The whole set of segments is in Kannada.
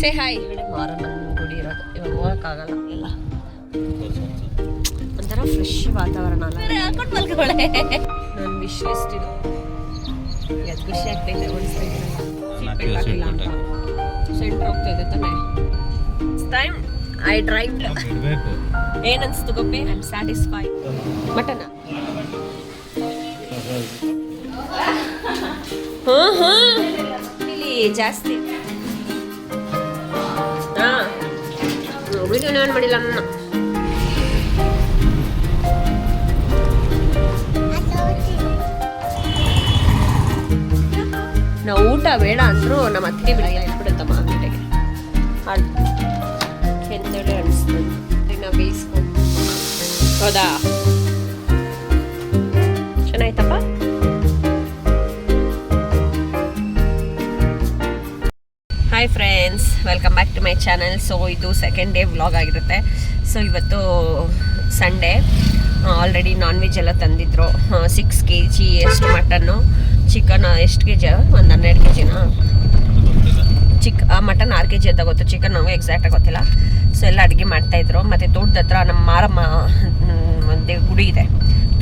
Say hi. ಮಾರಮ್ಮನ ಗುಡಿ ಇರೋದು, ಇವಾಗ ಹೋಗಕ್ಕಾಗಲ್ಲ. ಎಲ್ಲ ಒಂಥರ ಫ್ರೆಶ್ ವಾತಾವರಣ ಅಲ್ಲ. ಹಾಕೊಂಡು ಮಲ್ಕೊಳ್ಳೆ. ನನ್ನ ವಿಶ್ ಲಿಸ್ಟ್ ಇದು. ಅದು ಖುಷಿ ಆಗ್ತೈತೆ. ಓಡಿಸ್ತಾ ಇದ್ದೀರಲ್ಲ ಅಂತ ಸೆಂಟ್ರ್ ಹೋಗ್ತಾ ಇದೆ ತಾನೆ. Time I drive. ಏನನ್ಸ್ತು ಗೊಪ್ಪಿ? I am satisfied. ಮಟನ ಇಲ್ಲಿ ಜಾಸ್ತಿ ವಿಡಿಯೋ ಆನ್ ಮಾಡಿಲ್ಲ ನನ್ನ. ನಾವು ಊಟ ಬೇಡ ಅಂದ್ರು ನಮ್ಮ ಅತ್ತಿಗೆ ಬಿಡ ಇಟ್ಬಿಡುತ್ತಮ್ಮ ಅಂಗಡಿಗೆ. ಕೆಂದಡೆ ಅನಿಸ್ತದೆ ನಾವು ಬೇಯಿಸ್ಕೊಂಡು. ಹೌದಾ, ಚೆನ್ನಾಯ್ತಪ್ಪ. Hi friends, welcome back to my channel. So ಇದು ಸೆಕೆಂಡ್ ಡೇ ವ್ಲಾಗ್ ಆಗಿರುತ್ತೆ. ಸೊ ಇವತ್ತು ಸಂಡೇ. ಆಲ್ರೆಡಿ ನಾನ್ ವೆಜ್ ಎಲ್ಲ ತಂದಿದ್ರು. 6 kg ಎಷ್ಟು ಮಟನ್ನು, ಚಿಕನ್ ಎಷ್ಟು ಕೆ ಜಿ? ಒಂದು 12 kgನ ಮಟನ್ 6 kg ಅಂತ ಗೊತ್ತು. ಚಿಕನ್ ನಮಗೆ ಎಕ್ಸಾಕ್ಟಾಗಿ ಗೊತ್ತಿಲ್ಲ. ಸೊ ಎಲ್ಲ ಅಡುಗೆ ಮಾಡ್ತಾಯಿದ್ರು. ಮತ್ತು ತೋಟದ ಹತ್ರ ನಮ್ಮ ಮಾರಮ್ಮ ಗುಡಿ ಇದೆ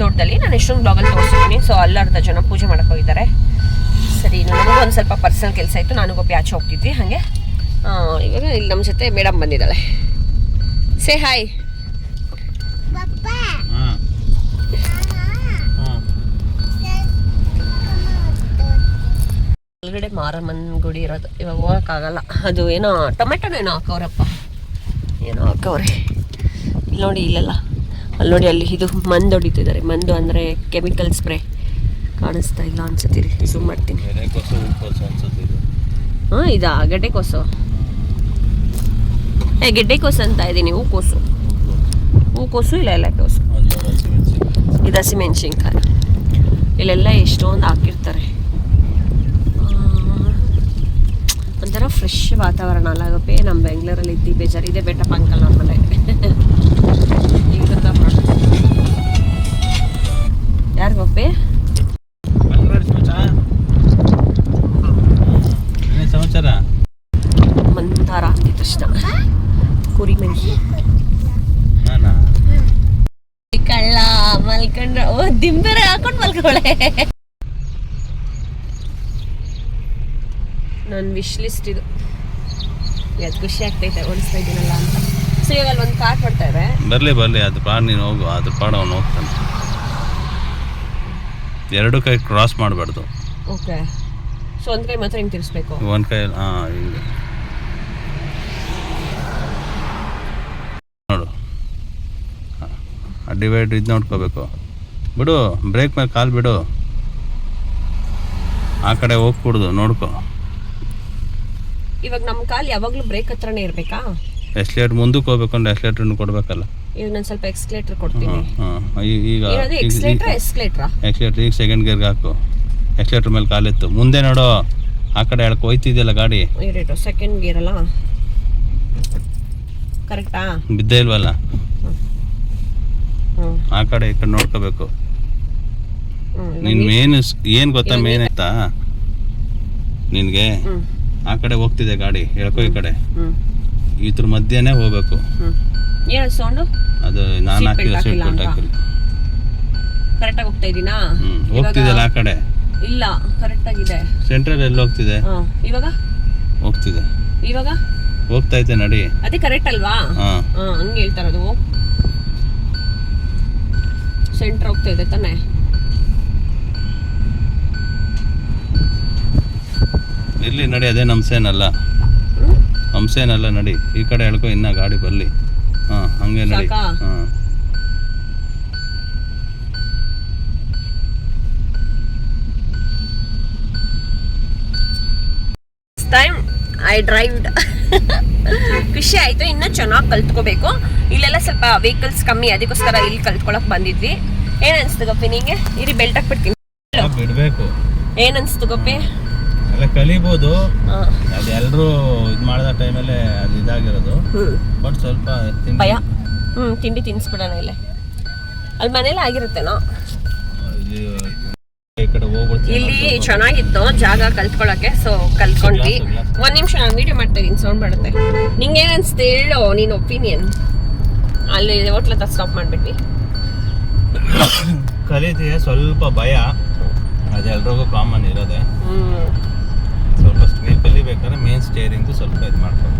ತೋಟದಲ್ಲಿ. ನಾನು ಎಷ್ಟೊಂದು ಬ್ಲಾಗಲ್ಲಿ ತೋರಿಸಿದ್ದೀನಿ. ಸೊ ಅಲ್ಲರ್ಧ ಜನ ಪೂಜೆ ಮಾಡಕ್ಕೆ ಹೋಗಿದ್ದಾರೆ. ಸರಿ, ನನಗೂ ಒಂದು ಸ್ವಲ್ಪ ಪರ್ಸನಲ್ ಕೆಲಸ ಇತ್ತು. ನಾನು ಒಬ್ಬ ಆಚೆ ಹೋಗ್ತಿದ್ವಿ. ಹಾಗೆ ಇವಾಗ ಇಲ್ಲಿ ನಮ್ಮ ಜೊತೆ ಮೇಡಮ್ ಬಂದಿದ್ದಾಳೆ. Say hi. ಒಳಗಡೆ ಮಾರಮ್ಮನ ಗುಡಿ ಇರೋದು, ಇವಾಗ ಹೋಗೋಕ್ಕಾಗಲ್ಲ. ಅದು ಏನೋ ಟೊಮೆಟೊನೋ ಏನೋ ಹಾಕವ್ರಪ್ಪ, ಏನೋ ಹಾಕವ್ರೆ. ಇಲ್ಲಿ ನೋಡಿ, ಇಲ್ಲೆಲ್ಲ ಅಲ್ಲಿ ನೋಡಿ, ಅಲ್ಲಿ ಇದು ಮಂದು ಹೊಡಿತಿದ್ದಾರೆ. ಮಂದು ಅಂದರೆ ಕೆಮಿಕಲ್ ಸ್ಪ್ರೇ. ಕಾಣಿಸ್ತಾ ಇಲ್ಲ ಅನ್ಸುತ್ತೀರಿ, ಝೂಮ್ ಮಾಡ್ತೀನಿ. ಹಾಂ, ಇದಾ ಗೆಡ್ಡೆಕೋಸು? ಗೆಡ್ಡೆಕೋಸು ಅಂತ ಇದ್ದೀನಿ. ಹೂಕೋಸು ಇಲ್ಲ, ಎಲೆಕೋಸು. ಇದು ಹಸಿಮೆಣ್ಸಿನ್ಕಾಯಿ. ಇಲ್ಲೆಲ್ಲ ಎಷ್ಟೊಂದು ಹಾಕಿರ್ತಾರೆ. ಒಂಥರ ಫ್ರೆಶ್ ವಾತಾವರಣ ಅಲ್ಲ ಗಪ್ಪೆ. ನಮ್ಮ ಬೆಂಗಳೂರಲ್ಲಿ ಇದ್ದು ಬೇಜಾರು. ಇದೆ ಬೆಟ್ಟಪ್ಪ ಅಂಕಲ್ ನಮ್ಮ ಮನೆ. ಈಗ ಯಾರು ಗಪ್ಪೆ? ಸಮಾಚಾರ ಮಂದಾರ ಅಂದ ತಕ್ಷಣ ಕುರಿ ಮೆಣಸಿ ಕಳ್ಳ ಮಲ್ಕೊಂಡ್ರೆ ದಿಂಬೆರೆ ಹಾಕೊಂಡು ಮಲ್ಕೊಳ್ಳೆ. ನನ್ನ ವಿಶ್ ಲಿಸ್ಟ್ ಇದು. ಅದು ಖುಷಿ ಆಗ್ತೈತೆ, ಓಡಿಸ್ತಾ ಇದ್ದೀನಲ್ಲ ಅಂತ. ಸೊ ಇವಾಗ ಅಲ್ಲಿ ಒಂದು ಕಾರ್ ಬರ್ತಾ ಇದೆ. ಬರಲಿ ಅದು ಪಾಡ್, ನೀನು ಹೋಗು. ಅದ್ರ ಪಾಡು ಅವನು ಹೋಗ್ತಾನೆ. ಎರಡು ಕೈ ಕ್ರಾಸ್ ಮಾಡಬಾರ್ದು. ಓಕೆ. ಸೊ ಒಂದು ಕೈ ಮಾತ್ರ ಹಿಂಗೆ ತಿರ್ಸ್ಬೇಕು. ಒಂದು ಕೈ ಹಿಂಗೆ ನೋಡು. ಡಿವೈಡ್ ಇದು ನೋಡ್ಕೋಬೇಕು. ಬಿಡು, ಬ್ರೇಕ್ ಮೇಲೆ ಕಾಲು ಬಿಡು. ಆ ಕಡೆ ಹೋಗ್ಬಿಡುದು ನೋಡ್ಕೊ. ಇವಾಗ ನಮ್ಮ ಕಾಲು ಯಾವಾಗಲೂ ಬ್ರೇಕ್ ಹತ್ರನೇ ಇರಬೇಕಾ? ಎಕ್ಸ್ಲೇಟರ್ ಮುಂದಕ್ಕೆ ಹೋಗ್ಬೇಕು ಅಂದ್ರೆ ಎಕ್ಸ್ಲೇಟರ್ನು ಕೊಡ್ಬೇಕಲ್ಲ. ಈಗ ನಾನು ಸ್ವಲ್ಪ ಎಕ್ಸ್ಲೇಟರ್ ಕೊಡ್ತೀನಿ. ಈಗ ಎಕ್ಸ್ಲೇಟರ್ ಈಗ ಸೆಕೆಂಡ್ ಗೇರ್ಗೆ ಹಾಕು. ಎಕ್ಸ್ಲೇಟರ್ ಮೇಲೆ ಕಾಲಿತ್ತು. ಮುಂದೆ ನೋಡು, ಆ ಕಡೆ ಎಳಕ್ಕೆ ಹೋಯ್ತಿದೆಯಲ್ಲ ಗಾಡಿ. ಸೆಕೆಂಡ್ ಗೇರ್ ಅಲ್ಲ, ಕರೆಕ್ಟಾ? ಬಿದ್ದೇ ಇಲ್ವಲ್ಲ. ಆ ಕಡೆ ಈ ಕಡೆ ನೋಡ್ಕೋಬೇಕು. ನಿನ್ ಮೇನ್ ಏನ್ ಗೊತ್ತಾ? ಮೇನ್ ಆಯ್ತಾ ನಿನ್ಗೆ? ಆ ಕಡೆ ಹೋಗ್ತಿದೆ ಗಾಡಿ, ಎಳ್ಕೊ. ಈ ಕಡೆ ಇದ್ರ ಮಧ್ಯನೇ ಹೋಗ್ಬೇಕು. ಅದು ನಾನು ಹಾಕಿಲ್ಲ, ಸೀಟ್ ಬೆಲ್ಟ್ ಹಾಕಿಲ್ಲ. ಕರೆಕ್ಟಾಗಿ ಹೋಗ್ತಾ ಇದೀನಾ? ಹೋಗ್ತಿದೆಲ್ಲ ಆ ಕಡೆ. ಇಲ್ಲ, ಕರೆಕ್ಟ್ ಆಗಿದೆ. ಸೆಂಟ್ರಲ್ ಎಲ್ಲಿ ಹೋಗ್ತಿದೆ? ಇವಾಗ ಹೋಗ್ತಿದೆ. ಇವಾಗ ಹೋಗ್ತಾ ಐತೆ, ನಡಿ. ಅದೇ ಕರೆಕ್ಟ್ ಅಲ್ವಾ? ಹಂಗೆ ಹೇಳ್ತಾರದು. ಸೆಂಟ್ರ್ ಹೋಗ್ತಾ ಇದೆ ತಾನೆ. ಇರ್ಲಿ, ನಡಿ. ಅದೇ ಹಂಸೇನಲ್ಲ, ಹಂಸೇನಲ್ಲ, ನಡಿ. ಈ ಕಡೆ ಎಳ್ಕೊ, ಇನ್ನ ಗಾಡಿ ಬರ್ಲಿ. ಹಂಗೆ ನಡಿ. Time I drived. ಖುಷಿ ಆಯ್ತು. ಇನ್ನೂ ಚೆನ್ನಾಗಿ ಕಲ್ತ್ಕೋಬೇಕು. ಇಲ್ಲೆಲ್ಲ ಸ್ವಲ್ಪ ವೆಹಿಕಲ್ಸ್ ಕಮ್ಮಿ, ಅದಕ್ಕೋಸ್ಕರ ಇಲ್ಲಿ ಕಲ್ತ್ಕೊಳಕ್ ಬಂದಿದ್ವಿ. ಏನ್ ಅನ್ಸ್ತು ಗಪ್ಪಿ ನಿಂಗೆ? ಇರಿ, ಬೆಲ್ಟ್ ಹಾಕ್ಬಿಡ್ತೀನಿ. ಬಿಡ್ಬೇಕು. ಏನ್ ಅನ್ಸ್ತು ಗಪ್ಪಿ? ಎಲ್ಲ ಕಲಿಬಹುದು. ಅದು ಎಲ್ಲರೂ ಇದು ಮಾಡಿದ ಟೈಮಲ್ಲೇ ಅದು ಇದಾಗಿರೋದು. ಬಟ್ ಸ್ವಲ್ಪ ಭಯ. ತಿಂಡಿ ತಿನ್ಸ್ಬಿಡೋಣ. ಇಲ್ಲೇ ಅಲ್ಲಿ ಮನೇಲಿ ಆಗಿರುತ್ತೇನೋ. ಇಲ್ಲಿ ಚೆನ್ನಾಗಿತ್ತು ಜಾಗ ಕಲ್ತ್ಕೊಳಕ್ಕೆ. ಸೊ ಕಲ್ತ್ಕೊಂಡ್ವಿ. ಒಂದು ನಿಮಿಷ ನಾನು ವೀಡಿಯೋ ಮಾಡ್ತಾ ಇದ್ದೀನಿ, ಸೌಂಡ್ ಮಾಡುತ್ತೆ. ನಿಂಗೆ ಏನು ಅನಿಸುತ್ತೆ ಹೇಳು ನೀನು ಒಪಿನಿಯನ್. ಅಲ್ಲಿ ಹೋಟ್ಲ್ ಹತ್ರ ಸ್ಟಾಪ್ ಮಾಡಿಬಿಟ್ವಿ. ಕಲಿತೀಯ ಸ್ವಲ್ಪ ಭಯ, ಅದೆಲ್ರಿಗೂ ಕಾಮನ್ ಇರೋದೆ. ಸ್ವಲ್ಪ ಸ್ಟೇರಿಂಗ್ ಕಲಿಬೇಕಾದ್ರೆ ಮೇನ್ ಸ್ಟೇರಿಂಗ್ ಸ್ವಲ್ಪ ಇದು ಮಾಡ್ಕೊಂಡು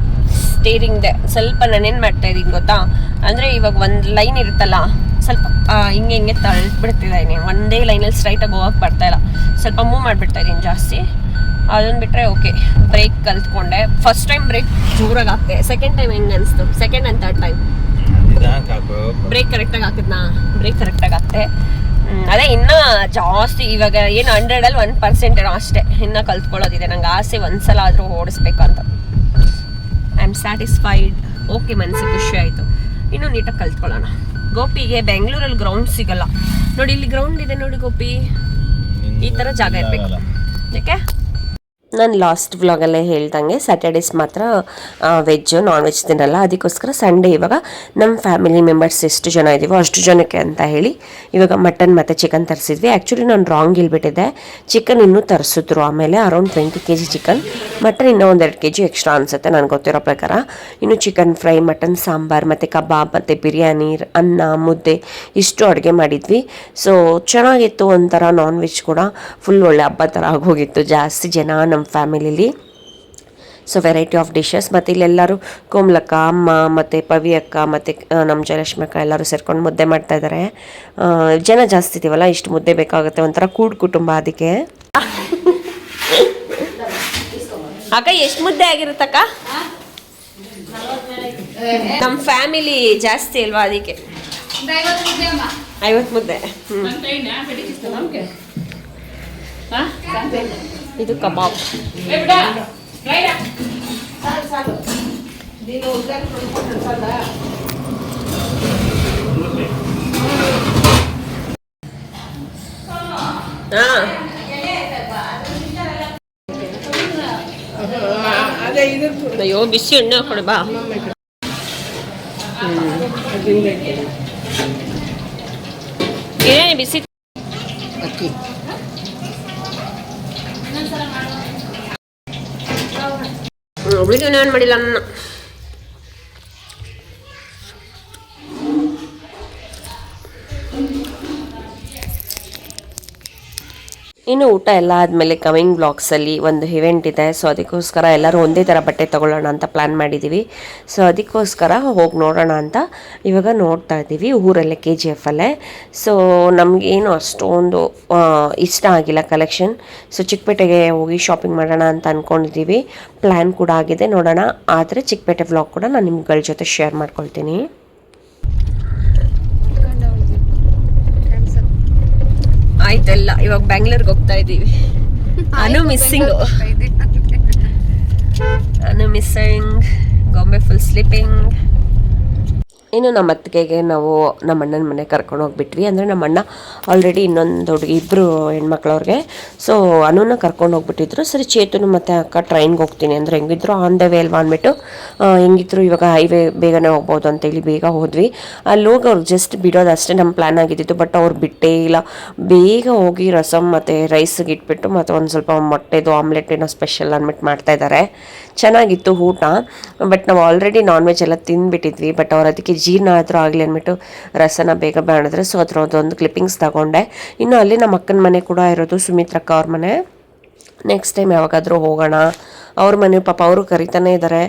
ಸ್ಟೇರಿಂಗ್ದೆ ಸ್ವಲ್ಪ ನಾನೇನು ಮಾಡ್ತಾ ಇದ್ದೀನಿ ಗೊತ್ತಾ, ಅಂದರೆ ಇವಾಗ ಒಂದು ಲೈನ್ ಇರುತ್ತಲ್ಲ, ಸ್ವಲ್ಪ ಹಿಂಗೆ ತಳ್ಬಿಡ್ತಿದ್ದೀನಿ. ಒಂದೇ ಲೈನಲ್ಲಿ ಸ್ಟ್ರೈಟಾಗಿ ಹೋಗಕ್ಕೆ ಬರ್ತಾಯಿಲ್ಲ, ಸ್ವಲ್ಪ ಮೂವ್ ಮಾಡಿಬಿಡ್ತಾ ಇದ್ದೀನಿ ಜಾಸ್ತಿ. ಅದನ್ನು ಬಿಟ್ಟರೆ ಓಕೆ. ಬ್ರೇಕ್ ಕಲ್ತ್ಕೊಂಡೆ. ಫಸ್ಟ್ ಟೈಮ್ ಬ್ರೇಕ್ ಜೋರಾಗಿ ಹಾಕ್ತೆ, ಸೆಕೆಂಡ್ ಟೈಮ್ ಹೆಂಗೆ ಅನಿಸ್ತು? Second and third time brake ಕರೆಕ್ಟಾಗಿ ಹಾಕಿದ್ನಾ? ಬ್ರೇಕ್ ಕರೆಕ್ಟಾಗಿ ಹಾಕ್ತೆ. ಅದೇ ಇನ್ನೂ ಜಾಸ್ತಿ ಇವಾಗ ಏನು 100ಅಲ್ಲಿ 1% ಅಷ್ಟೇ ಇನ್ನೂ ಕಲ್ತ್ಕೊಳ್ಳೋದಿದೆ. ನಂಗೆ ಆಸೆ ಒಂದ್ಸಲ ಆದರೂ ಓಡಿಸ್ಬೇಕು ಅಂತ. I am satisfied. ಓಕೆ, ಮನಸ್ಸಿಗೆ ಖುಷಿ ಆಯಿತು. ಇನ್ನೂ ನೀಟಾಗಿ ಕಲ್ತ್ಕೊಳ್ಳೋಣ. ಗೋಪಿಗೆ ಬೆಂಗಳೂರಲ್ಲಿ ಗ್ರೌಂಡ್ ಸಿಗಲ್ಲ ನೋಡಿ. ಇಲ್ಲಿ ಗ್ರೌಂಡ್ ಇದೆ ನೋಡಿ ಗೋಪಿ, ಈ ಥರ ಜಾಗ ಇರಬೇಕು. ಯಾಕೆ ನಾನು ಲಾಸ್ಟ್ ವ್ಲಾಗಲ್ಲೇ ಹೇಳ್ದಂಗೆ ಸ್ಯಾಟರ್ಡೇಸ್ ಮಾತ್ರ ವೆಜ್ಜು, ನಾನ್ ವೆಜ್ ತಿನ್ನಲ್ಲ. ಅದಕ್ಕೋಸ್ಕರ ಸಂಡೇ ಇವಾಗ ನಮ್ಮ ಫ್ಯಾಮಿಲಿ ಮೆಂಬರ್ಸ್ ಎಷ್ಟು ಜನ ಇದ್ದೀವೋ ಅಷ್ಟು ಜನಕ್ಕೆ ಅಂತ ಹೇಳಿ ಇವಾಗ ಮಟನ್ ಮತ್ತು ಚಿಕನ್ ತರಿಸಿದ್ವಿ. ಆ್ಯಕ್ಚುಲಿ ನಾನು ರಾಂಗ್ ಹೇಳ್ಬಿಟ್ಟಿದ್ದೆ, ಚಿಕನ್ ಇನ್ನೂ ತರಿಸಿದ್ರು. ಆಮೇಲೆ ಅರೌಂಡ್ 20 kg ಚಿಕನ್, ಮಟನ್ ಇನ್ನೂ 1-2 kg ಎಕ್ಸ್ಟ್ರಾ ಅನಿಸುತ್ತೆ ನನಗೆ ಗೊತ್ತಿರೋ ಪ್ರಕಾರ. ಇನ್ನು ಚಿಕನ್ ಫ್ರೈ, ಮಟನ್ ಸಾಂಬಾರು ಮತ್ತು ಕಬಾಬ್ ಮತ್ತು ಬಿರಿಯಾನಿ, ಅನ್ನ, ಮುದ್ದೆ ಇಷ್ಟು ಅಡುಗೆ ಮಾಡಿದ್ವಿ. ಸೊ ಚೆನ್ನಾಗಿತ್ತು. ಒಂಥರ ನಾನ್ ವೆಜ್ ಕೂಡ ಫುಲ್ ಒಳ್ಳೆ ಹಬ್ಬ ಥರ ಆಗೋಗಿತ್ತು. ಜಾಸ್ತಿ ಜನ ನಮ್ಮ ಫ್ಯಾಮಿಲಿಲಿ. So variety of dishes. ಮತ್ತು ಇಲ್ಲೆಲ್ಲರೂ ಕೋಮ್ಲಕ್ಕ, ಅಮ್ಮ ಮತ್ತು ಪವಿ ಅಕ್ಕ ಮತ್ತು ನಮ್ಮ ಜಯಲಕ್ಷ್ಮಿ ಅಕ್ಕ ಎಲ್ಲರೂ ಸೇರ್ಕೊಂಡು ಮುದ್ದೆ ಮಾಡ್ತಾಯಿದ್ದಾರೆ. ಜನ ಜಾಸ್ತಿ ಇದ್ದೀವಲ್ಲ, ಇಷ್ಟು ಮುದ್ದೆ ಬೇಕಾಗುತ್ತೆ. ಒಂಥರ ಕೂಡು ಕುಟುಂಬ. ಅದಕ್ಕೆ ಅಕ್ಕ ಎಷ್ಟು ಮುದ್ದೆ ಆಗಿರುತ್ತಕ್ಕ? ನಮ್ಮ ಫ್ಯಾಮಿಲಿ ಜಾಸ್ತಿ ಅಲ್ವಾ, ಅದಕ್ಕೆ 50 ಮುದ್ದೆ. ಇದು ಕಬಾಬ್. ಅಯ್ಯೋ ಬಿಸಿ ಎಣ್ಣೆ ಹಾಕೊಡಿ ಬಾ. ಏನೇ ಬಿಸಿ ಅಕ್ಕಿ ಒಬ್ಳಿಗೆ ಏನು ಮಾಡಿಲ್ಲ ನನ್ನ. ಇನ್ನು ಊಟ ಎಲ್ಲ ಆದಮೇಲೆ ಕಮಿಂಗ್ ಬ್ಲಾಗ್ಸಲ್ಲಿ ಒಂದು ಇವೆಂಟ್ ಇದೆ. ಸೊ ಅದಕ್ಕೋಸ್ಕರ ಎಲ್ಲರೂ ಒಂದೇ ಥರ ಬಟ್ಟೆ ತೊಗೊಳ್ಳೋಣ ಅಂತ ಪ್ಲ್ಯಾನ್ ಮಾಡಿದ್ದೀವಿ. ಸೊ ಅದಕ್ಕೋಸ್ಕರ ಹೋಗಿ ನೋಡೋಣ ಅಂತ ಇವಾಗ ನೋಡ್ತಾ ಇದ್ದೀವಿ ಊರಲ್ಲೇ KGF ಅಲ್ಲೇ. ಸೊ ನಮಗೇನು ಅಷ್ಟೊಂದು ಇಷ್ಟ ಆಗಿಲ್ಲ ಕಲೆಕ್ಷನ್. ಸೊ ಚಿಕ್ಕಪೇಟೆಗೆ ಹೋಗಿ ಶಾಪಿಂಗ್ ಮಾಡೋಣ ಅಂತ ಅಂದ್ಕೊಂಡಿದ್ದೀವಿ. ಪ್ಲ್ಯಾನ್ ಕೂಡ ಆಗಿದೆ, ನೋಡೋಣ. ಆದರೆ ಚಿಕ್ಕಪೇಟೆ ವ್ಲಾಗ್ ಕೂಡ ನಾನು ನಿಮ್ಗಳ ಜೊತೆ ಶೇರ್ ಮಾಡ್ಕೊಳ್ತೀನಿ. ಆಯ್ತಲ್ಲ, ಇವಾಗ ಬೆಂಗಳೂರಿಗೆ ಹೋಗ್ತಾ ಇದ್ದೀವಿ. ಅನು ಮಿಸ್ಸಿಂಗ್, ಗೊಂಬೆ ಫುಲ್ ಸ್ಲೀಪಿಂಗ್. ಇನ್ನು ನಮ್ಮ ಅತ್ತಿಗೆಗೆ ನಾವು ನಮ್ಮ ಅಣ್ಣನ ಮನೆ ಕರ್ಕೊಂಡು ಹೋಗ್ಬಿಟ್ವಿ. ಅಂದರೆ ನಮ್ಮ ಅಣ್ಣ ಆಲ್ರೆಡಿ ಇನ್ನೊಂದು ಹುಡುಗಿ, ಇಬ್ಬರು ಹೆಣ್ಮಕ್ಳವ್ರಿಗೆ. ಸೊ ಅನುನ ಕರ್ಕೊಂಡು ಹೋಗ್ಬಿಟ್ಟಿದ್ರು. ಸರಿ ಚೇತನು ಮತ್ತು ಅಕ್ಕ ಟ್ರೈನ್ಗೆ ಹೋಗ್ತೀನಿ ಅಂದರೆ ಹೆಂಗಿದ್ರು ಆನ್ ದ ವೇ ಅಲ್ವಾ ಅಂದ್ಬಿಟ್ಟು, ಹೆಂಗಿದ್ರು ಇವಾಗ ಹೈವೇ ಬೇಗನೆ ಹೋಗ್ಬೋದು ಅಂತೇಳಿ ಬೇಗ ಹೋದ್ವಿ. ಅಲ್ಲಿ ಹೋಗಿ ಅವ್ರು ಜಸ್ಟ್ ಬಿಡೋದು ಅಷ್ಟೇ ನಮ್ಮ ಪ್ಲ್ಯಾನ್ ಆಗಿದ್ದಿತ್ತು. ಬಟ್ ಅವ್ರು ಬಿಟ್ಟೇ ಇಲ್ಲ. ಬೇಗ ಹೋಗಿ ರಸಮ್ ಮತ್ತು ರೈಸ್ಗೆ ಇಟ್ಬಿಟ್ಟು ಮತ್ತು ಒಂದು ಸ್ವಲ್ಪ ಮೊಟ್ಟೆದು ಆಮ್ಲೆಟ್ ಏನೋ ಸ್ಪೆಷಲ್ ಅಂದ್ಬಿಟ್ಟು ಮಾಡ್ತಾಯಿದ್ದಾರೆ. ಚೆನ್ನಾಗಿತ್ತು ಊಟ. ಬಟ್ ನಾವು ಆಲ್ರೆಡಿ ನಾನ್ ವೆಜ್ ಎಲ್ಲ ತಿಂದುಬಿಟ್ಟಿದ್ವಿ. ಬಟ್ ಅವ್ರು ಅದಕ್ಕೆ ಜೀರ್ಣ ಆದರೂ ಆಗಲಿ ಅಂದ್ಬಿಟ್ಟು ರಸನ ಬೇಗ ಮಾಡಿದ್ರೆ. ಸೊ ಅದರದ್ದೊಂದು ಕ್ಲಿಪ್ಪಿಂಗ್ಸ್ ತಗೊಂಡೆ. ಇನ್ನು ಅಲ್ಲಿ ನಮ್ಮ ಅಕ್ಕನ ಮನೆ ಕೂಡ ಇರೋದು, ಸುಮಿತ್ರಕ್ಕ ಅವ್ರ ಮನೆ. ನೆಕ್ಸ್ಟ್ ಟೈಮ್ ಯಾವಾಗಾದರೂ ಹೋಗೋಣ. ಅವ್ರ ಮನೆ ಪಾಪ ಅವರು ಕರಿತಾನೆ ಇದ್ದಾರೆ.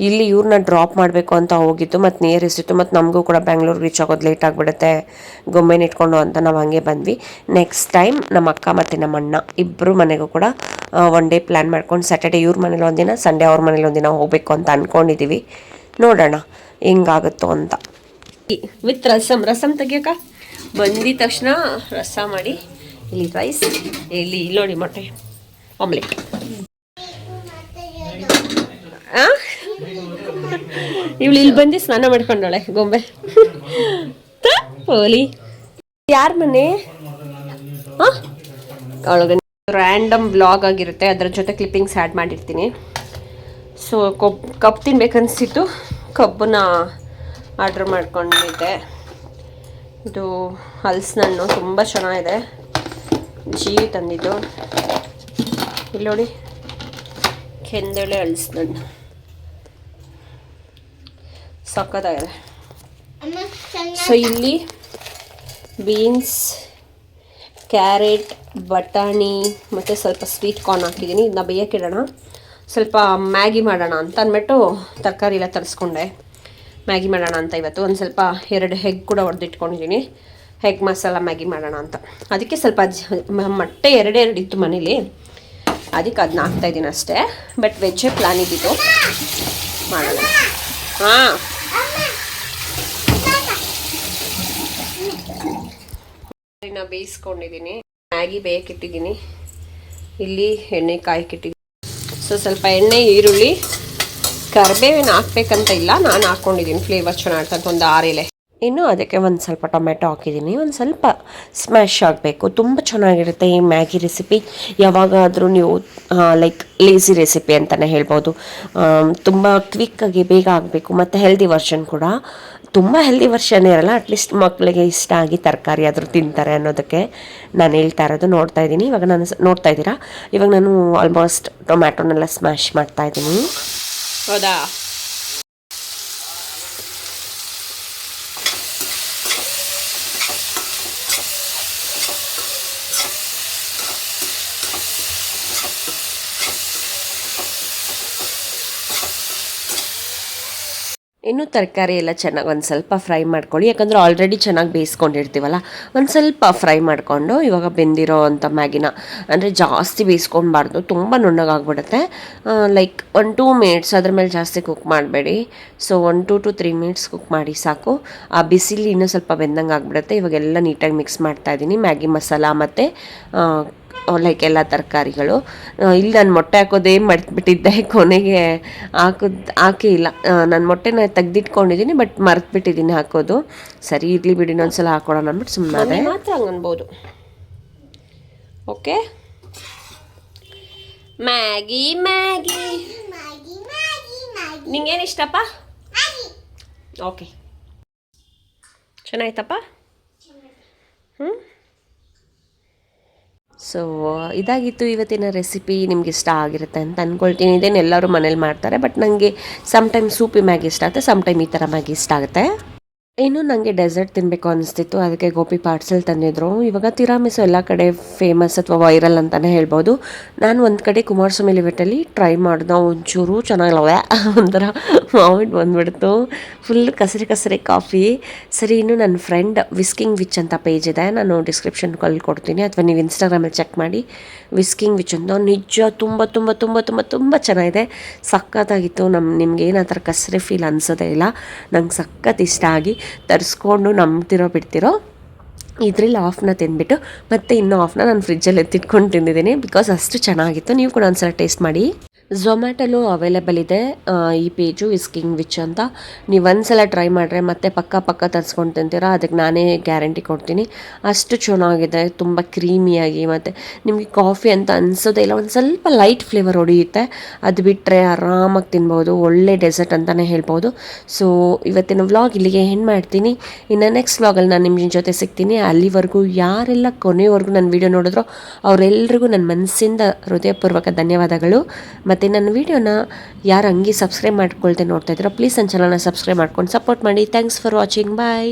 ಇಲ್ಲಿ ಇವ್ರನ್ನ ಡ್ರಾಪ್ ಮಾಡಬೇಕು ಅಂತ ಹೋಗಿತ್ತು, ಮತ್ತು ನಿಯರೆಸ್ಟ್ ಇತ್ತು. ಮತ್ತು ನಮಗೂ ಕೂಡ ಬ್ಯಾಂಗ್ಳೂರ್ಗೆ ರೀಚ್ ಆಗೋದು ಲೇಟ್ ಆಗಿಬಿಡುತ್ತೆ ಗೊಂಬೆನ ಇಟ್ಕೊಂಡು ಅಂತ ನಾವು ಹಂಗೆ ಬಂದ್ವಿ. ನೆಕ್ಸ್ಟ್ ಟೈಮ್ ನಮ್ಮ ಅಕ್ಕ ಮತ್ತು ನಮ್ಮ ಅಣ್ಣ ಇಬ್ಬರು ಮನೆಗೂ ಕೂಡ ಒನ್ ಡೇ ಪ್ಲ್ಯಾನ್ ಮಾಡ್ಕೊಂಡು ಸ್ಯಾಟರ್ಡೇ ಇವ್ರ ಮನೇಲಿ ಒಂದಿನ, ಸಂಡೇ ಅವ್ರ ಮನೇಲಿ ಒಂದಿನ ಹೋಗಬೇಕು ಅಂತ ಅಂದ್ಕೊಂಡಿದ್ದೀವಿ. ನೋಡೋಣ ಹೆಂಗಾಗುತ್ತೋ ಅಂತ. ವಿತ್ ರಸಮ್ ತೆಗಿಯಕ್ಕ ಬಂದಿದ ತಕ್ಷಣ ರಸ ಮಾಡಿ, ಇಲ್ಲಿ ರೈಸ್, ಇಲ್ಲಿ ನೋಡಿ ಮೊಟ್ಟೆ ಆಮ್ಲೆಟ್. ಇವಳು ಇಲ್ಲಿ ಬಂದು ಸ್ನಾನ ಮಾಡ್ಕೊಂಡಳೆ ಗೊಂಬೆ. ಹೋಲಿ ಯಾರ ಮನೆ? ಒಳಗೆ ರ್ಯಾಂಡಮ್ ವ್ಲಾಗ್ ಆಗಿರುತ್ತೆ, ಅದರ ಜೊತೆ ಕ್ಲಿಪ್ಪಿಂಗ್ಸ್ ಆ್ಯಡ್ ಮಾಡಿರ್ತೀನಿ. ಸೊ ಕಬ್ಬು ತಿನ್ಬೇಕನ್ನಿಸ್ತಿತ್ತು, ಕಬ್ಬನ್ನ ಆರ್ಡ್ರ್ ಮಾಡ್ಕೊಂಡಿದ್ದೆ. ಇದು ಹಲಸಿನಣ್ಣು ತುಂಬ ಚೆನ್ನಾಗಿದೆ, ಜೀವಿ ತಂದಿದ್ದು. ಇಲ್ಲಿ ನೋಡಿ ಕೆಂದಳೆ ಅಳಿಸ್ದಣ್ಣು ಸಕ್ಕತ್ತಾಗಿದೆ. ಸೊ ಇಲ್ಲಿ ಬೀನ್ಸ್, ಕ್ಯಾರೆಟ್, ಬಟಾಣಿ ಮತ್ತು ಸ್ವಲ್ಪ ಸ್ವೀಟ್ ಕಾರ್ನ್ ಹಾಕಿದ್ದೀನಿ. ಇದನ್ನ ಬೇಯಕ್ಕಿಡೋಣ, ಸ್ವಲ್ಪ ಮ್ಯಾಗಿ ಮಾಡೋಣ ಅಂತ ಅಂದ್ಬಿಟ್ಟು ತರಕಾರಿ ಎಲ್ಲ ತರಿಸ್ಕೊಂಡೆ. ಮ್ಯಾಗಿ ಮಾಡೋಣ ಅಂತ ಇವತ್ತು ಒಂದು ಸ್ವಲ್ಪ 2 ಎಗ್ ಕೂಡ ಹೊಡೆದಿಟ್ಕೊಂಡಿದ್ದೀನಿ. ಎಗ್ ಮಸಾಲ ಮ್ಯಾಗಿ ಮಾಡೋಣ ಅಂತ. ಅದಕ್ಕೆ ಸ್ವಲ್ಪ ಮೊಟ್ಟೆ 2 ಇತ್ತು ಮನೇಲಿ, ಅದಕ್ಕೆ ಅದನ್ನ ಹಾಕ್ತಾಯಿದ್ದೀನಿ ಅಷ್ಟೇ. ಬಟ್ ವೆಜ್ಜೇ ಪ್ಲಾನ್ ಇದ್ದಿತ್ತು ಮಾಡೋಣ. ಹಾಂ, ಬೇಯಿಸ್ಕೊಂಡಿದ್ದೀನಿ. ಮ್ಯಾಗಿ ಬೇಯಕ್ಕಿಟ್ಟಿದ್ದೀನಿ. ಇಲ್ಲಿ ಎಣ್ಣೆ ಕಾಯಕ್ಕಿಟ್ಟಿದ್ದೀನಿ. ಸೊ ಸ್ವಲ್ಪ ಎಣ್ಣೆ, ಈರುಳ್ಳಿ, ಕರಿಬೇವಿನ ಹಾಕ್ಬೇಕಂತ ಇಲ್ಲ, ನಾನು ಹಾಕ್ಕೊಂಡಿದ್ದೀನಿ ಫ್ಲೇವರ್ ಚೆನ್ನಾಗಿರ್ತಂತ ಒಂದು 6 ಎಲೆ. ಇನ್ನು ಅದಕ್ಕೆ ಒಂದು ಸ್ವಲ್ಪ ಟೊಮೆಟೊ ಹಾಕಿದ್ದೀನಿ. ಒಂದು ಸ್ವಲ್ಪ ಸ್ಮ್ಯಾಶ್ ಆಗಬೇಕು. ತುಂಬ ಚೆನ್ನಾಗಿರುತ್ತೆ ಈ ಮ್ಯಾಗಿ ರೆಸಿಪಿ. ಯಾವಾಗಾದರೂ ನೀವು ಲೈಕ್ ಲೇಸಿ ರೆಸಿಪಿ ಅಂತಲೇ ಹೇಳ್ಬೋದು. ತುಂಬ ಕ್ವಿಕ್ಕಾಗಿ ಬೇಗ ಆಗಬೇಕು ಮತ್ತು ಹೆಲ್ದಿ ವರ್ಷನ್ ಕೂಡ. ತುಂಬ ಹೆಲ್ದಿ ವರ್ಷನ್ ಇರಲ್ಲ, ಅಟ್ಲೀಸ್ಟ್ ಮಕ್ಕಳಿಗೆ ಇಷ್ಟ ಆಗಿ ತರಕಾರಿ ಆದರೂ ತಿಂತಾರೆ ಅನ್ನೋದಕ್ಕೆ ನಾನು ಹೇಳ್ತಾ ಇರೋದು. ನೋಡ್ತಾ ಇದ್ದೀನಿ ಇವಾಗ, ನಾನು ನೋಡ್ತಾ ಇದ್ದೀರಾ ಇವಾಗ ನಾನು ಆಲ್ಮೋಸ್ಟ್ ಟೊಮ್ಯಾಟೊನೆಲ್ಲ ಸ್ಮ್ಯಾಶ್ ಮಾಡ್ತಾಯಿದ್ದೀನಿ. ಹೌದಾ? ಇನ್ನು ತರಕಾರಿ ಎಲ್ಲ ಚೆನ್ನಾಗಿ ಒಂದು ಸ್ವಲ್ಪ ಫ್ರೈ ಮಾಡ್ಕೊಳ್ಳಿ, ಯಾಕಂದರೆ ಆಲ್ರೆಡಿ ಚೆನ್ನಾಗಿ ಬೇಯಿಸ್ಕೊಂಡಿರ್ತೀವಲ್ಲ. ಒಂದು ಸ್ವಲ್ಪ ಫ್ರೈ ಮಾಡಿಕೊಂಡು ಇವಾಗ ಬೆಂದಿರೋ ಅಂಥ ಮ್ಯಾಗಿನ, ಅಂದರೆ ಜಾಸ್ತಿ ಬೇಯಿಸ್ಕೊಳ್ಬಾರ್ದು, ತುಂಬ ನುಣ್ಣಗಾಗ್ಬಿಡುತ್ತೆ. ಲೈಕ್ 1-2 ಮಿನಿಟ್ಸ್, ಅದ್ರ ಮೇಲೆ ಜಾಸ್ತಿ ಕುಕ್ ಮಾಡಬೇಡಿ. ಸೊ 1 to 3 ಮಿನಿಟ್ಸ್ ಕುಕ್ ಮಾಡಿ ಸಾಕು. ಆ ಬಿಸಿಲಿ ಇನ್ನೂ ಸ್ವಲ್ಪ ಬೆಂದಂಗೆ ಆಗಿಬಿಡುತ್ತೆ. ಇವಾಗೆಲ್ಲ ನೀಟಾಗಿ ಮಿಕ್ಸ್ ಮಾಡ್ತಾಯಿದ್ದೀನಿ. ಮ್ಯಾಗಿ ಮಸಾಲ ಮತ್ತು ಲೈಕ್ ಎಲ್ಲ ತರಕಾರಿಗಳು. ಇಲ್ಲಿ ನಾನು ಮೊಟ್ಟೆ ಹಾಕೋದೇ ಮರ್ತ್ಬಿಟ್ಟಿದ್ದೆ, ಕೊನೆಗೆ ಹಾಕೇ ಇಲ್ಲ. ನಾನು ಮೊಟ್ಟೆನ ತೆಗ್ದಿಟ್ಕೊಂಡಿದ್ದೀನಿ, ಬಟ್ ಮರ್ತ್ಬಿಟ್ಟಿದ್ದೀನಿ ಹಾಕೋದು. ಸರಿ ಇರಲಿ ಬಿಡಿ, ಇನ್ನೊಂದ್ಸಲ ಹಾಕೊಳ್ಳೋಣ ಅಂದ್ಬಿಟ್ಟು ಸುಮ್ಮನೆ ಮಾತ್ರ ಹಂಗೆ ಅನ್ಬೋದು. ಓಕೆ, ಮ್ಯಾಗಿ ಮ್ಯಾಗಿ ನಿಂಗೇನು ಇಷ್ಟಪ್ಪ? ಓಕೆ, ಚೆನ್ನಾಯ್ತಪ್ಪ. ಸೊ ಇದಾಗಿತ್ತು ಇವತ್ತಿನ ರೆಸಿಪಿ. ನಿಮ್ಗೆ ಇಷ್ಟ ಆಗಿರುತ್ತೆ ಅಂತ ಅಂದ್ಕೊಳ್ತೀನಿ. ಇದೇನು ಎಲ್ಲರೂ ಮನೇಲಿ ಮಾಡ್ತಾರೆ, ಬಟ್ ನನಗೆ ಸಮ್ಟೈಮ್ ಸೂಪಿ ಮ್ಯಾಗಿ ಇಷ್ಟ ಆಗುತ್ತೆ, ಸಮ್ಟೈಮ್ ಈ ಥರ ಮ್ಯಾಗಿ ಇಷ್ಟ ಆಗುತ್ತೆ. ಇನ್ನು ನನಗೆ ಡೆಸರ್ಟ್ ತಿನ್ನಬೇಕು ಅನಿಸ್ತಿತ್ತು, ಅದಕ್ಕೆ ಗೋಪಿ ಪಾರ್ಸೆಲ್ ತಂದಿದ್ರು. ಇವಾಗ ತಿರಾಮಿಸು ಎಲ್ಲ ಕಡೆ ಫೇಮಸ್ ಅಥವಾ ವೈರಲ್ ಅಂತಲೇ ಹೇಳ್ಬೋದು. ನಾನು ಒಂದು ಕಡೆ ಕುಮಾರಸ್ವಾಮಿ ಲಿಮಿಟಲ್ಲಿ ಟ್ರೈ ಮಾಡಿದೆ, ಒಂಚೂರು ಚೆನ್ನಾಗಿಲ್ಲವೆ, ಒಂಥರ ವಾಮಿಟ್ ಬಂದುಬಿಡ್ತು. ಫುಲ್ ಕಸರಿ ಕಾಫಿ. ಸರಿ, ಇನ್ನು ನನ್ನ ಫ್ರೆಂಡ್ ವಿಸ್ಕಿಂಗ್ ವಿಚ್ ಅಂತ ಪೇಜ್ ಇದೆ, ನಾನು ಡಿಸ್ಕ್ರಿಪ್ಷನ್ಗಳಲ್ಲಿ ಕೊಡ್ತೀನಿ, ಅಥವಾ ನೀವು ಇನ್ಸ್ಟಾಗ್ರಾಮಲ್ಲಿ ಚೆಕ್ ಮಾಡಿ. ವಿಸ್ಕಿಂಗ್ ವಿಚ್ ಅಂತ ನಿಜ ತುಂಬ ತುಂಬ ತುಂಬ ತುಂಬ ತುಂಬ ಚೆನ್ನಾಗಿದೆ, ಸಖತ್ತಾಗಿತ್ತು. ನಿಮ್ಗೆ ಏನು ಆ ಥರ ಕಸರೆ ಫೀಲ್ ಅನಿಸೋದೇ ಇಲ್ಲ. ನಂಗೆ ಸಖತ್ ಇಷ್ಟ ಆಗಿ ತರಿಸ್ಕೊಂಡು ನಂಬ್ತಿರೋ ಬಿಡ್ತಿರೋ ಇದರಲ್ಲಿ ಆಫ್ನ ತಿಂದ್ಬಿಟ್ಟು ಮತ್ತೆ ಇನ್ನೂ ಆಫ್ನ ನಾನು ಫ್ರಿಜ್ಜಲ್ಲಿ ಎತ್ತಿಟ್ಕೊಂಡು ತಿಂದಿದ್ದೀನಿ, ಬಿಕಾಸ್ ಅಷ್ಟು ಚೆನ್ನಾಗಿತ್ತು. ನೀವು ಕೂಡ ಒಂದ್ಸಲ ಟೇಸ್ಟ್ ಮಾಡಿ. ಝೊಮ್ಯಾಟೊಲ್ಲೂ ಅವೈಲೇಬಲ್ ಇದೆ ಈ ಪೇಜು, ವಿಸ್ಕಿಂಗ್ ವಿಚ್ ಅಂತ. ನೀವು ಒಂದ್ಸಲ ಟ್ರೈ ಮಾಡಿದ್ರೆ ಮತ್ತೆ ಪಕ್ಕ ತರಿಸ್ಕೊಂಡು ತಿಂತೀರಾ, ಅದಕ್ಕೆ ನಾನೇ ಗ್ಯಾರಂಟಿ ಕೊಡ್ತೀನಿ. ಅಷ್ಟು ಚೆನ್ನಾಗಿದೆ, ತುಂಬ ಕ್ರೀಮಿಯಾಗಿ, ಮತ್ತು ನಿಮಗೆ ಕಾಫಿ ಅಂತ ಅನಿಸೋದೇ ಇಲ್ಲ. ಒಂದು ಸ್ವಲ್ಪ ಲೈಟ್ ಫ್ಲೇವರ್ ಹೊಡೆಯುತ್ತೆ, ಅದು ಬಿಟ್ಟರೆ ಆರಾಮಾಗಿ ತಿನ್ಬೋದು. ಒಳ್ಳೆ ಡೆಸರ್ಟ್ ಅಂತಲೇ ಹೇಳ್ಬೋದು. ಸೊ ಇವತ್ತಿನ ವ್ಲಾಗ್ ಇಲ್ಲಿಗೆ ಏನು ಮಾಡ್ತೀನಿ. ಇನ್ನು ನೆಕ್ಸ್ಟ್ ವ್ಲಾಗಲ್ಲಿ ನಾನು ನಿಮ್ಮ ಜೊತೆ ಸಿಗ್ತೀನಿ. ಅಲ್ಲಿವರೆಗೂ ಯಾರೆಲ್ಲ ಕೊನೆಯವರೆಗೂ ನನ್ನ ವೀಡಿಯೋ ನೋಡಿದ್ರೋ ಅವರೆಲ್ಲರಿಗೂ ನನ್ನ ಮನಸ್ಸಿಂದ ಹೃದಯಪೂರ್ವಕ ಧನ್ಯವಾದಗಳು. ಮತ್ತು ನನ್ನ ವೀಡಿಯೋನ ಯಾರು ಹಂಗೆ ಸಬ್ಸ್ಕ್ರೈಬ್ ಮಾಡ್ಕೊಳ್ತೆ ನೋಡ್ತಾ ಇದ್ದೀರೋ ಪ್ಲೀಸ್ ನನ್ನ ಚಾನಲ್ನ ಸಬ್ಸ್ಕ್ರೈಬ್ ಮಾಡ್ಕೊಂಡು ಸಪೋರ್ಟ್ ಮಾಡಿ. Thanks for watching. ಬಾಯ್.